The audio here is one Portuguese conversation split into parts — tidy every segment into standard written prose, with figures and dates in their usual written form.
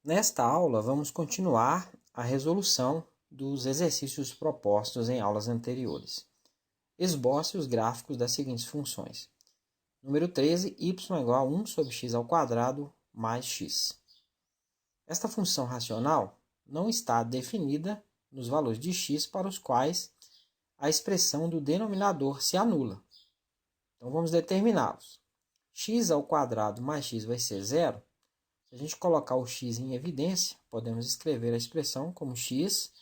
Nesta aula, vamos continuar a resolução dos exercícios propostos em aulas anteriores. Esboce os gráficos das seguintes funções. Número 13, y igual a 1 sobre x ao quadrado mais x. Esta função racional não está definida nos valores de x para os quais a expressão do denominador se anula. Então, vamos determiná-los. X ao quadrado mais x vai ser zero. Se a gente colocar o x em evidência, podemos escrever a expressão como x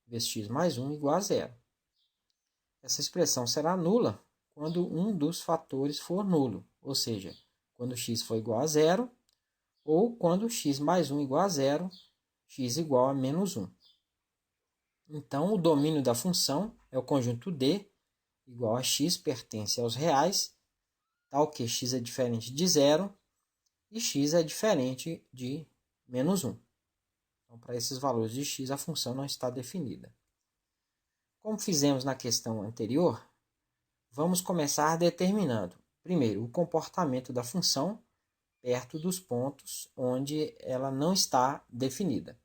vezes x mais 1 igual a zero. Essa expressão será nula quando um dos fatores for nulo, ou seja, quando x for igual a zero, ou quando x mais 1 igual a zero, x igual a menos 1. Então, o domínio da função é o conjunto D, igual a x pertence aos reais, tal que x é diferente de zero, e x é diferente de menos 1. Então, para esses valores de x, a função não está definida. Como fizemos na questão anterior, vamos começar determinando, primeiro, o comportamento da função perto dos pontos onde ela não está definida.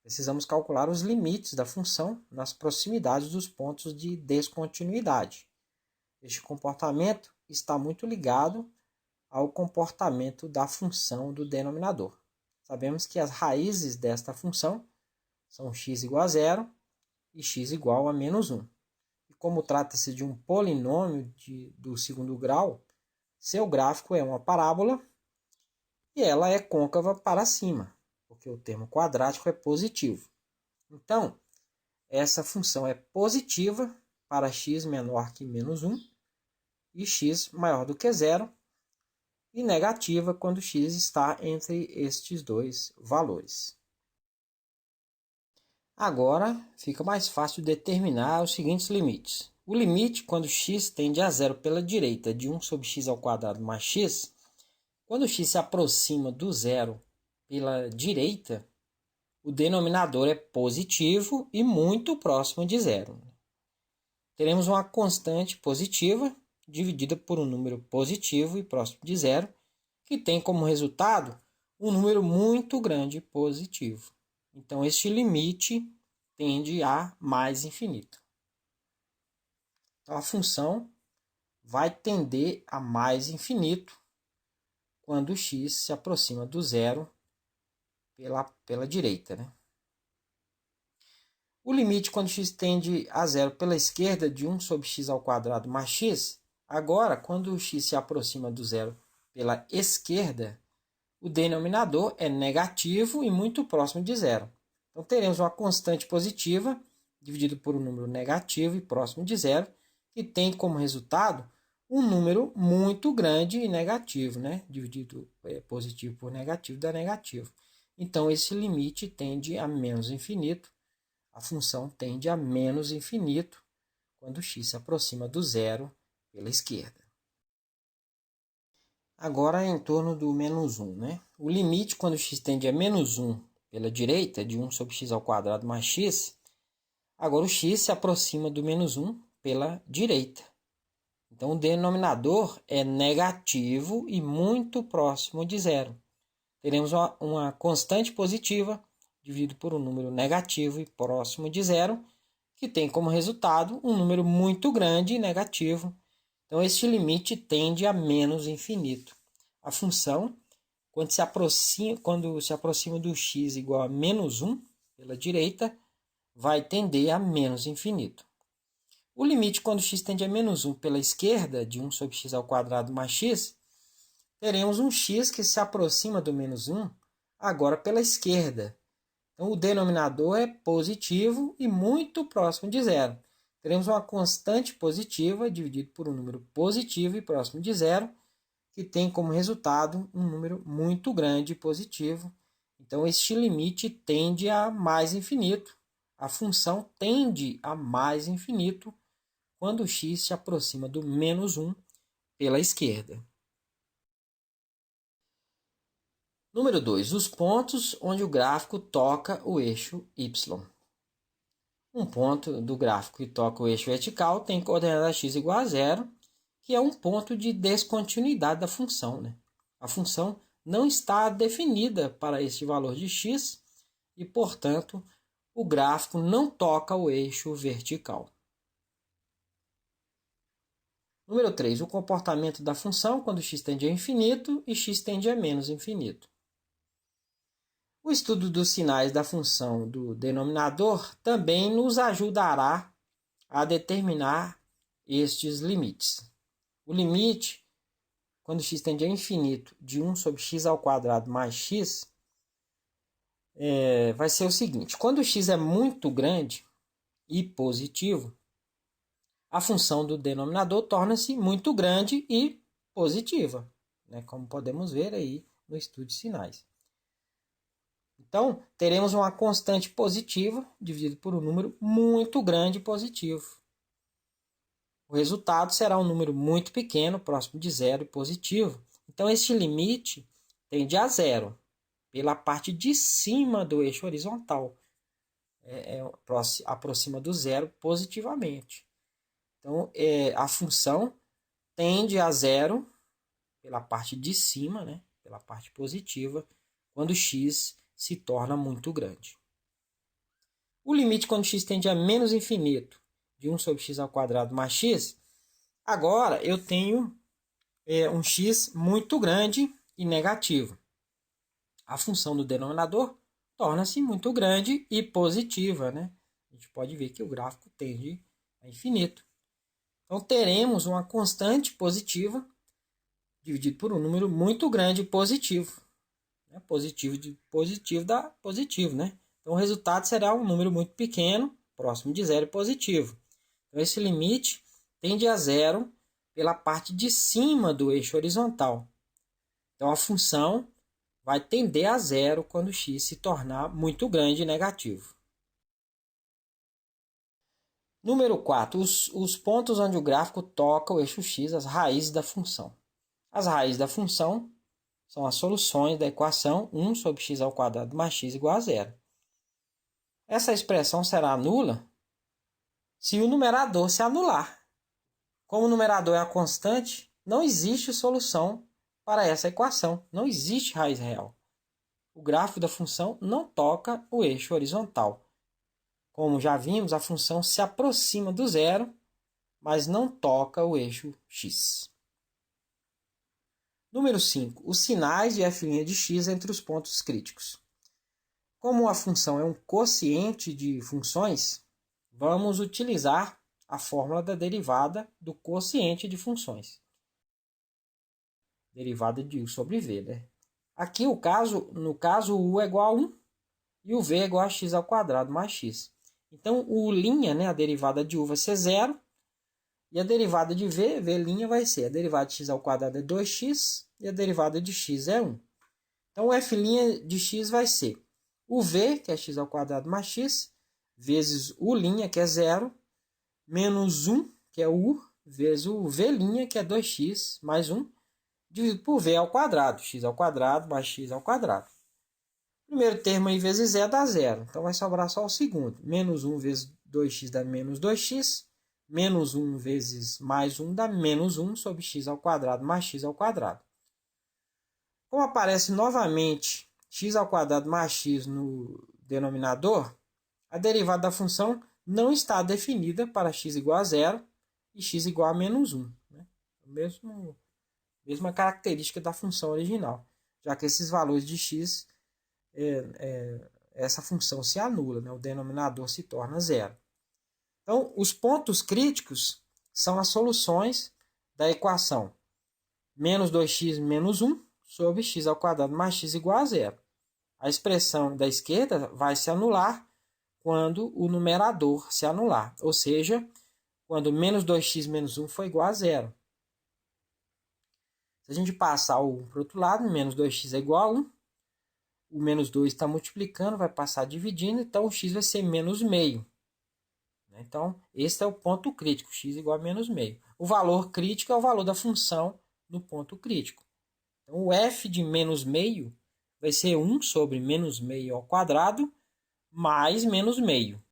Precisamos calcular os limites da função nas proximidades dos pontos de descontinuidade. Este comportamento está muito ligado ao comportamento da função do denominador. Sabemos que as raízes desta função são x igual a zero e x igual a menos 1. E como trata-se de um polinômio do segundo grau, seu gráfico é uma parábola e ela é côncava para cima, porque o termo quadrático é positivo. Então, essa função é positiva para x menor que menos 1 e x maior do que zero, e negativa quando x está entre estes dois valores. Agora, fica mais fácil determinar os seguintes limites. O limite quando x tende a zero pela direita de 1 sobre x ao quadrado mais x, quando x se aproxima do zero pela direita, o denominador é positivo e muito próximo de zero. Teremos uma constante positiva dividida por um número positivo e próximo de zero, que tem como resultado um número muito grande positivo. Então, este limite tende a mais infinito. Então, a função vai tender a mais infinito quando x se aproxima do zero pela direita, né? O limite quando x tende a zero pela esquerda de 1 sobre x ao quadrado mais x, agora, quando o x se aproxima do zero pela esquerda, o denominador é negativo e muito próximo de zero. Então, teremos uma constante positiva dividido por um número negativo e próximo de zero, que tem como resultado um número muito grande e negativo, né? Dividido positivo por negativo dá negativo. Então, esse limite tende a menos infinito. A função tende a menos infinito quando x se aproxima do zero pela esquerda. Agora, em torno do menos 1, né? O limite quando x tende a menos 1 pela direita, de 1 sobre x ao quadrado mais x, agora o x se aproxima do menos 1 pela direita. Então, o denominador é negativo e muito próximo de zero. Teremos uma constante positiva dividido por um número negativo e próximo de zero, que tem como resultado um número muito grande e negativo. Então, este limite tende a menos infinito. A função, quando se aproxima do x igual a menos 1 pela direita, vai tender a menos infinito. O limite quando x tende a menos 1 pela esquerda, de 1 sobre x ao quadrado mais x, teremos um x que se aproxima do menos 1 agora pela esquerda. Então, o denominador é positivo e muito próximo de zero. Teremos uma constante positiva dividido por um número positivo e próximo de zero, que tem como resultado um número muito grande e positivo. Então, este limite tende a mais infinito. A função tende a mais infinito quando x se aproxima do menos 1 pela esquerda. Número 2. Os pontos onde o gráfico toca o eixo y. Um ponto do gráfico que toca o eixo vertical tem coordenada x igual a zero, que é um ponto de descontinuidade da função, né? A função não está definida para este valor de x e, portanto, o gráfico não toca o eixo vertical. Número 3. O comportamento da função quando x tende a infinito e x tende a menos infinito. O estudo dos sinais da função do denominador também nos ajudará a determinar estes limites. O limite, quando x tende a infinito, de 1 sobre x ao quadrado mais x, vai ser o seguinte. Quando x é muito grande e positivo, a função do denominador torna-se muito grande e positiva, né? Como podemos ver aí no estudo de sinais. Então, teremos uma constante positiva dividida por um número muito grande positivo. O resultado será um número muito pequeno, próximo de zero e positivo. Então, este limite tende a zero pela parte de cima do eixo horizontal. Aproxima do zero positivamente. Então, a função tende a zero pela parte de cima, né? Pela parte positiva, quando x se torna muito grande. O limite quando x tende a menos infinito, de 1 sobre x ao quadrado mais x, agora eu tenho um x muito grande e negativo. A função do denominador torna-se muito grande e positiva, né? A gente pode ver que o gráfico tende a infinito. Então, teremos uma constante positiva dividido por um número muito grande positivo. Positivo de positivo dá positivo, né? Então, o resultado será um número muito pequeno, próximo de zero e positivo. Então, esse limite tende a zero pela parte de cima do eixo horizontal. Então, a função vai tender a zero quando x se tornar muito grande e negativo. Número 4. Os pontos onde o gráfico toca o eixo x, as raízes da função. As raízes da função são as soluções da equação 1 sobre x ao quadrado mais x igual a zero. Essa expressão será nula se o numerador se anular. Como o numerador é a constante, não existe solução para essa equação. Não existe raiz real. O gráfico da função não toca o eixo horizontal. Como já vimos, a função se aproxima do zero, mas não toca o eixo x. Número 5. Os sinais de f' de x entre os pontos críticos. Como a função é um quociente de funções, vamos utilizar a fórmula da derivada do quociente de funções. Derivada de u sobre v, né? Aqui no caso, o u é igual a 1 e o v é igual a x ao quadrado mais x. Então, o u', né, a derivada de u vai ser zero. E a derivada de v, v' vai ser a derivada de x ao quadrado é 2x e a derivada de x é 1. Então, o f' de x vai ser o v, que é x ao quadrado mais x, vezes o', que é 0, menos 1, que é u, vezes o v', que é 2x, mais 1, dividido por v ao quadrado, x ao quadrado mais x ao quadrado. Primeiro termo aí vezes z dá 0, então vai sobrar só o segundo. Menos 1 vezes 2x dá menos 2x, menos 1 vezes mais 1 dá menos 1 sobre x ao quadrado mais x ao quadrado. Como aparece novamente x ao quadrado mais x no denominador, a derivada da função não está definida para x igual a 0 e x igual a menos 1. Né? Mesma característica da função original, já que esses valores de x, essa função se anula, né? O denominador se torna 0. Então, os pontos críticos são as soluções da equação menos 2x menos 1 sobre x ao quadrado mais x igual a 0. A expressão da esquerda vai se anular quando o numerador se anular, ou seja, quando menos 2x menos 1 for igual a 0. Se a gente passar o 1 para o outro lado, menos 2x é igual a 1. O menos 2 está multiplicando, vai passar dividindo, então o x vai ser menos meio. Então, esse é o ponto crítico, x igual a menos meio. O valor crítico é o valor da função no ponto crítico. Então, o f de menos meio vai ser 1 sobre menos meio ao quadrado mais menos meio.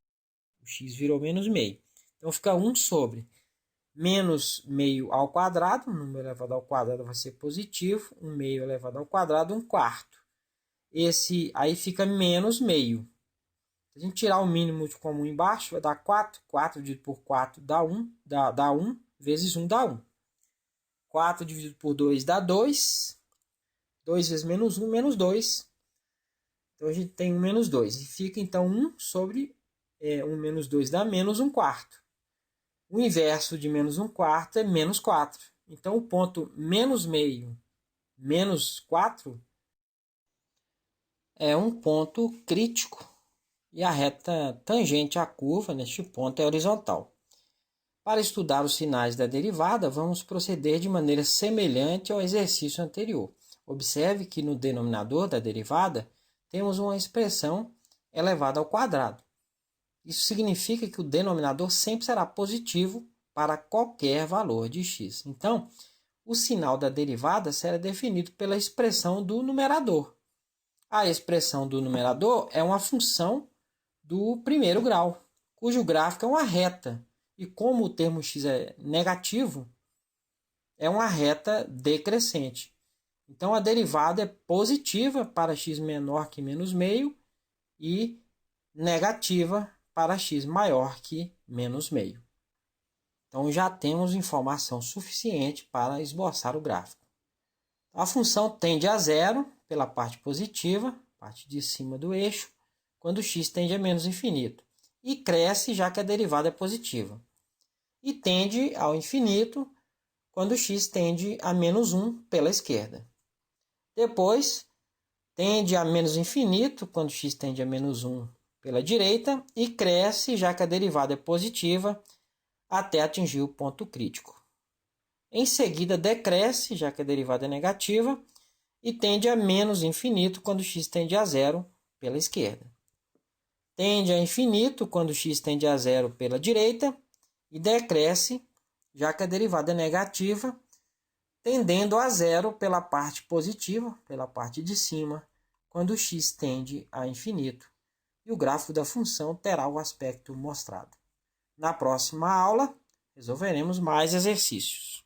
O x virou menos meio. Então, fica 1 sobre menos meio ao quadrado, número elevado ao quadrado vai ser positivo, 1 meio elevado ao quadrado, 1 quarto. Esse aí fica menos meio. Se a gente tirar o mínimo de comum embaixo, vai dar 4. 4 dividido por 4 dá 1, dá 1, vezes 1 dá 1. 4 dividido por 2 dá 2. 2 vezes menos 1, menos 2. Então, a gente tem 1 menos 2. E fica, então, 1 sobre 1 menos 2 dá menos 1 quarto. O inverso de menos 1 quarto é menos 4. Então, o ponto menos meio menos 4 é um ponto crítico. E a reta tangente à curva, neste ponto, é horizontal. Para estudar os sinais da derivada, vamos proceder de maneira semelhante ao exercício anterior. Observe que no denominador da derivada, temos uma expressão elevada ao quadrado. Isso significa que o denominador sempre será positivo para qualquer valor de x. Então, o sinal da derivada será definido pela expressão do numerador. A expressão do numerador é uma função do primeiro grau, cujo gráfico é uma reta. E como o termo x é negativo, é uma reta decrescente. Então, a derivada é positiva para x menor que menos meio e negativa para x maior que menos meio. Então, já temos informação suficiente para esboçar o gráfico. A função tende a zero pela parte positiva, parte de cima do eixo, quando x tende a menos infinito. E cresce já que a derivada é positiva. E tende ao infinito quando x tende a menos 1 pela esquerda. Depois, tende a menos infinito quando x tende a menos 1 pela direita e cresce, já que a derivada é positiva, até atingir o ponto crítico. Em seguida, decresce, já que a derivada é negativa, e tende a menos infinito quando x tende a zero pela esquerda. Tende a infinito quando x tende a zero pela direita e decresce, já que a derivada é negativa, tendendo a zero pela parte positiva, pela parte de cima, quando x tende a infinito. E o gráfico da função terá o aspecto mostrado. Na próxima aula, resolveremos mais exercícios.